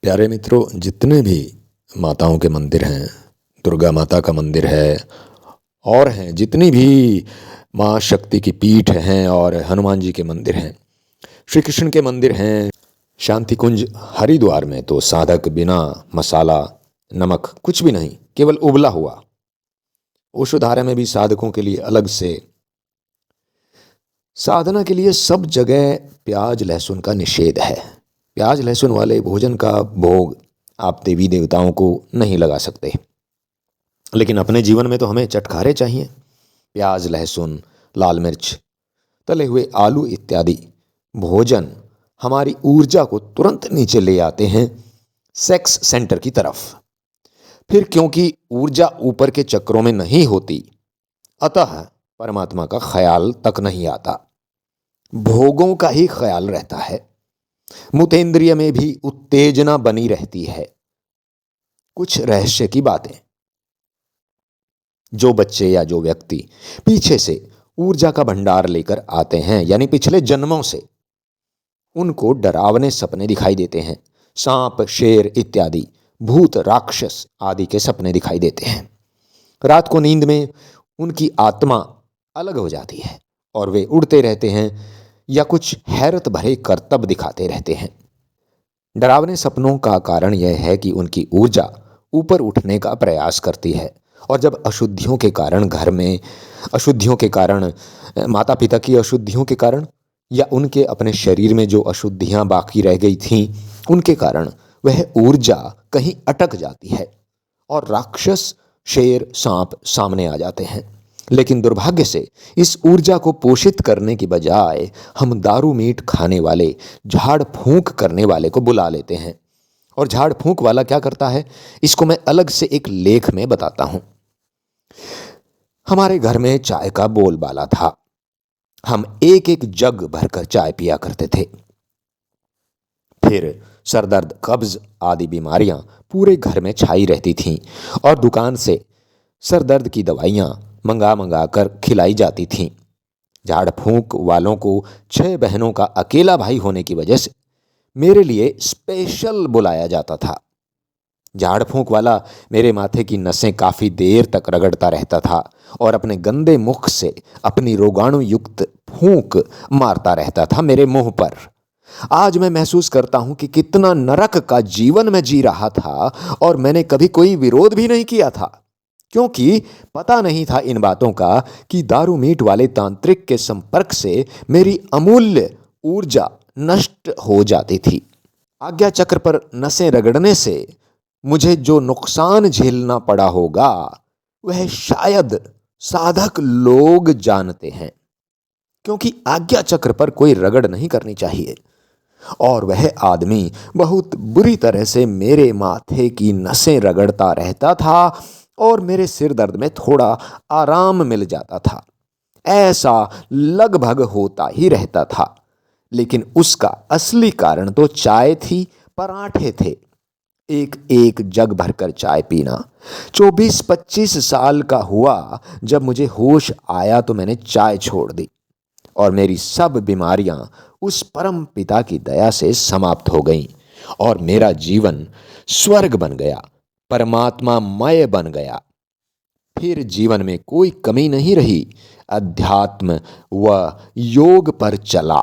प्यारे मित्रों, जितने भी माताओं के मंदिर हैं, दुर्गा माता का मंदिर है और हैं जितनी भी माँ शक्ति की पीठ हैं और हनुमान जी के मंदिर हैं, श्री कृष्ण के मंदिर हैं, शांति कुंज हरिद्वार में तो साधक बिना मसाला नमक कुछ भी नहीं, केवल उबला हुआ। ओशोधारा में भी साधकों के लिए अलग से साधना के लिए सब जगह प्याज लहसुन का निषेध है। प्याज लहसुन वाले भोजन का भोग आप देवी देवताओं को नहीं लगा सकते, लेकिन अपने जीवन में तो हमें चटखारे चाहिए। प्याज लहसुन, लाल मिर्च, तले हुए आलू इत्यादि भोजन हमारी ऊर्जा को तुरंत नीचे ले आते हैं सेक्स सेंटर की तरफ। फिर क्योंकि ऊर्जा ऊपर के चक्रों में नहीं होती, अतः परमात्मा का ख्याल तक नहीं आता, भोगों का ही ख्याल रहता है। मुतेंद्रिय में भी उत्तेजना बनी रहती है। कुछ रहस्य की बातें, जो बच्चे या जो व्यक्ति पीछे से ऊर्जा का भंडार लेकर आते हैं, यानी पिछले जन्मों से, उनको डरावने सपने दिखाई देते हैं। सांप, शेर इत्यादि भूत, राक्षस आदि के सपने दिखाई देते हैं। रात को नींद में उनकी आत्मा अलग हो जाती है और वे उड़ते रहते हैं या कुछ हैरत भरे करतब दिखाते रहते हैं। डरावने सपनों का कारण यह है कि उनकी ऊर्जा ऊपर उठने का प्रयास करती है, और जब अशुद्धियों के कारण, घर में अशुद्धियों के कारण, माता पिता की अशुद्धियों के कारण, या उनके अपने शरीर में जो अशुद्धियां बाकी रह गई थीं, उनके कारण वह ऊर्जा कहीं अटक जाती है और राक्षस, शेर, सांप सामने आ जाते हैं। लेकिन दुर्भाग्य से इस ऊर्जा को पोषित करने की बजाय हम दारू मीट खाने वाले, झाड़ फूंक करने वाले को बुला लेते हैं। और झाड़ फूंक वाला क्या करता है, इसको मैं अलग से एक लेख में बताता हूं। हमारे घर में चाय का बोलबाला था। हम एक एक जग भरकर चाय पिया करते थे। फिर सरदर्द, कब्ज आदि बीमारियां पूरे घर में छाई रहती थीं और दुकान से सरदर्द की दवाइयां मंगा मंगा कर खिलाई जाती थीं। झाड़ फूंक वालों को 6 बहनों का अकेला भाई होने की वजह से मेरे लिए स्पेशल बुलाया जाता था। झाड़ फूंक वाला मेरे माथे की नसें काफ़ी देर तक रगड़ता रहता था और अपने गंदे मुख से अपनी रोगाणु युक्त फूंक मारता रहता था मेरे मुंह पर। आज मैं महसूस करता हूं कि कितना नरक का जीवन मैं जी रहा था, और मैंने कभी कोई विरोध भी नहीं किया था, क्योंकि पता नहीं था इन बातों का कि दारू मीट वाले तांत्रिक के संपर्क से मेरी अमूल्य ऊर्जा नष्ट हो जाती थी। आज्ञा चक्र पर नसें रगड़ने से मुझे जो नुकसान झेलना पड़ा होगा, वह शायद साधक लोग जानते हैं, क्योंकि आज्ञा चक्र पर कोई रगड़ नहीं करनी चाहिए। और वह आदमी बहुत बुरी तरह से मेरे माथे की नसें रगड़ता रहता था और मेरे सिर दर्द में थोड़ा आराम मिल जाता था। ऐसा लगभग होता ही रहता था, लेकिन उसका असली कारण तो चाय थी, पराठे थे। एक एक जग भरकर चाय पीना। 24-25 साल का हुआ जब मुझे होश आया तो मैंने चाय छोड़ दी और मेरी सब बीमारियां उस परम पिता की दया से समाप्त हो गईं और मेरा जीवन स्वर्ग बन गया, परमात्मामय बन गया। फिर जीवन में कोई कमी नहीं रही। अध्यात्म व योग पर चला,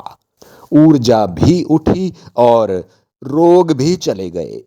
ऊर्जा भी उठी और रोग भी चले गए।